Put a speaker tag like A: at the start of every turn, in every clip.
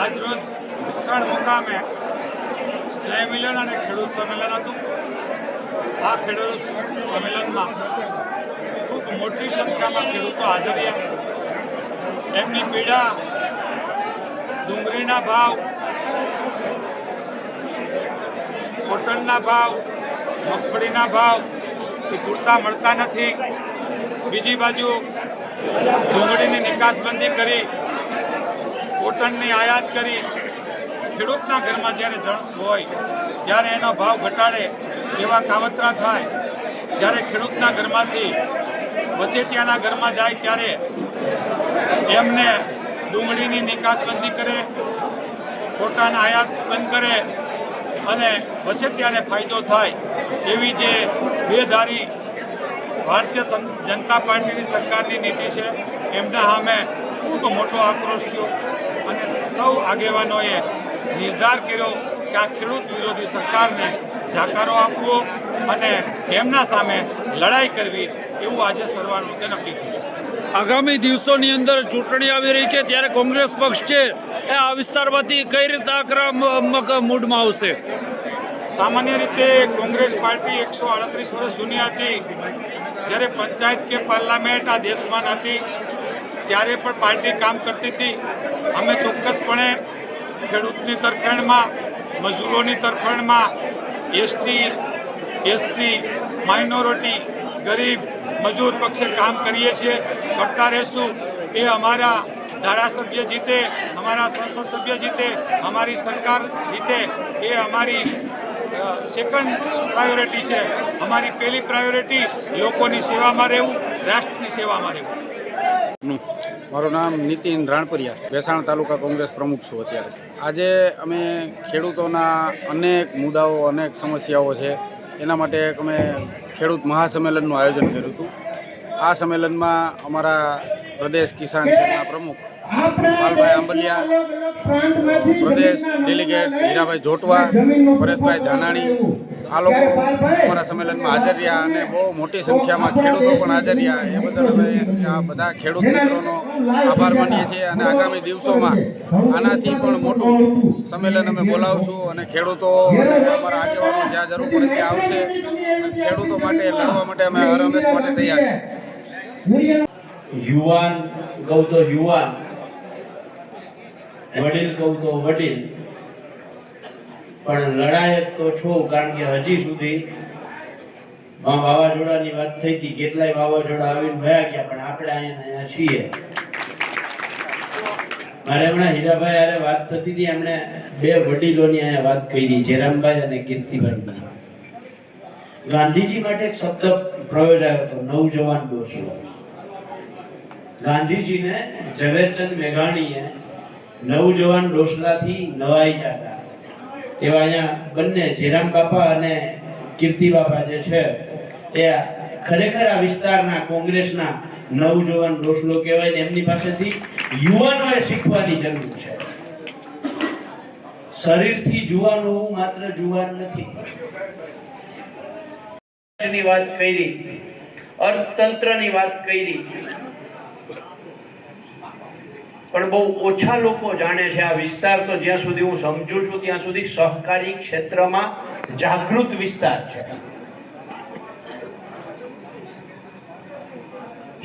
A: આજરોજ ભૂષણ મુકામે સ્નેહ મિલન અને ખેડૂત સંમેલન હતું। આ ખેડૂત સંમેલનમાં ખૂબ મોટી સંખ્યામાં ખેડૂતો હાજર રહ્યા। એમની પીડા ડુંગળીના ભાવ, કોટનના ભાવ, મગફળીના ભાવ એ પૂરતા મળતા નથી। બીજી બાજુ ડુંગળીની નિકાસબંધી કરી, કોટનની આયાત કરી, ખેડૂતના ઘરમાં જ્યારે જણસ હોય ત્યારે એનો ભાવ ઘટાડે એવા કાવતરા થાય। જ્યારે ખેડૂતના ઘરમાંથી વચેટિયાના ઘરમાં જાય ત્યારે એમને ડુંગળીની નિકાસબંધી કરે, કોટન આયાત બંધ કરે અને વચેટિયાને ફાયદો થાય એવી જે બેધારી ભારતીય જનતા પાર્ટીની સરકારની નીતિ છે એમના સામે ખૂબ મોટો આક્રોશ થયો અને સૌ આગેવાનોએ નિર્ધાર કર્યો કે આ ખેડૂત વિરોધી સરકારને જાકારો આપવો અને એમના સામે લડાઈ કરવી એવું આજે સર્વાનુમતે નક્કી થયું।
B: આગામી દિવસોની અંદર ચૂંટણી આવી રહી છે ત્યારે કોંગ્રેસ પક્ષ છે એ આ વિસ્તારમાંથી કઈ રીતે આક્રમક મૂડમાં આવશે?
A: સામાન્ય રીતે કોંગ્રેસ પાર્ટી 138 વર્ષ જૂની હતી। જ્યારે પંચાયત કે પાર્લામેન્ટ આ દેશમાં નથી ત્યારે પણ પાર્ટી કામ કરતી હતી। અમે ચોક્કસપણે ખેડૂતની તરફેણમાં, મજૂરોની તરફેણમાં, એસટી, એસસી, માઇનોરિટી, ગરીબ, મજૂર પક્ષે કામ કરીએ છીએ, કરતા રહેશું। એ અમારા ધારાસભ્ય જીતે, અમારા સંસદ સભ્ય જીતે, અમારી સરકાર જીતે એ અમારી સેકન્ડ પ્રાયોરિટી છે। અમારી પહેલી પ્રાયોરિટી લોકોની સેવામાં રહેવું, રાષ્ટ્રની સેવામાં રહેવું।
C: મારું નામ નીતિન રાણપરિયા, ભેસાણ તાલુકા કોંગ્રેસ પ્રમુખ છું અત્યારે। આજે અમે ખેડૂતોના અનેક મુદ્દાઓ, અનેક સમસ્યાઓ છે એના માટે અમે ખેડૂત મહાસંમેલનનું આયોજન કર્યું હતું। આ સંમેલનમાં અમારા પ્રદેશ કિસાન સેલના પ્રમુખ પાલભાઈ આંબલિયા, પ્રદેશ ડેલિગેટ હીરાભાઈ જોટવા, પરેશભાઈ ધાનાણી આ લોકો અમારા સંમેલનમાં હાજર રહ્યા અને બહુ મોટી સંખ્યામાં ખેડૂતો પણ હાજર રહ્યા। એ બદલ અમે આ બધા ખેડૂત મિત્રોનો આભાર માનીએ છીએ અને આગામી દિવસોમાં આનાથી પણ મોટું સંમેલન અમે બોલાવશું અને ખેડૂતો અને અમારા આગેવાનો જ્યાં જરૂર પડે ત્યાં આવશે। ખેડૂતો માટે લડવા માટે અમે હર હંમેશ માટે તૈયાર છીએ।
D: યુવાન કહું તો યુવાન, વડીલ કહું તો વડીલ, પણ લડાયક તો છો, કારણ કે હજી સુધી વાવાઝોડાની વાત થઈ હતી, કેટલાય વાવાઝોડા આવીને ભયા ગયા, પણ આપણે અહીંયા છીએ। મારે હમણાં હીરાભાઈ હારે વાત થતી હતી, એમણે બે વડીલોની અહીંયા વાત કરી, જેરામભાઈ અને કીર્તિભાઈ। ગાંધીજી માટે એક શબ્દ પ્રયોજાયો હતો, નવજવાન ડોસલો। ગાંધીજીને ઝવેરચંદ મેઘાણીએ નવજવાન ડોસલાથી નવાઈ જતા, એવા અહીંયા બંને જેરામ બાપા અને કીર્તિ બાપા જે છે એ ખરેખર આ વિસ્તારના કોંગ્રેસના નવજવાન ડોસલો કહેવાય ને એમની પાસેથી યુવાનોએ શીખવાની જરૂર છે। શરીરથી જુવાન હોવું માત્ર જુવાન નથી। ની વાત કરી, અર્થતંત્રની વાત કરી, પણ બહુ ઓછા લોકો જાણે છે આ વિસ્તાર તો જ્યાં સુધી હું સમજુ છું ત્યાં સુધી સહકારી ક્ષેત્રમાં જાગૃત વિસ્તાર છે।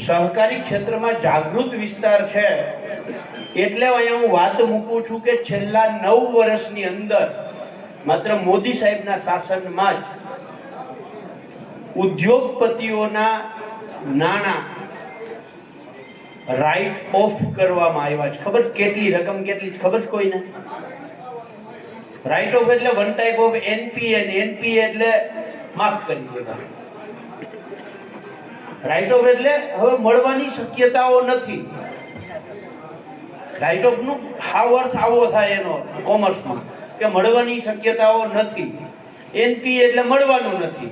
D: સહકારી ક્ષેત્રમાં જાગૃત વિસ્તાર છે એટલે અહીંયા હું વાત મૂકું છું કે છેલ્લા 9 વર્ષની અંદર માત્ર મોદી સાહેબના શાસનમાં જ ઉદ્યોગપતિઓના નાણાં રાઇટ ઓફ કરવામાં આવ્યા છે। ખબર કેટલી રકમ કેટલી ખબર છે કોઈને? રાઇટ ઓફ એટલે one type of NPA, NPA એટલે માફ કરી દેવા। રાઇટ ઓફ એટલે હવે મળવાની શક્યતાઓ નથી। રાઇટ ઓફ નું હાવ અર્થ આવો થાય એનો કોમર્સમાં કે મળવાની શક્યતાઓ નથી, એનપીએ એટલે મળવાનું નથી।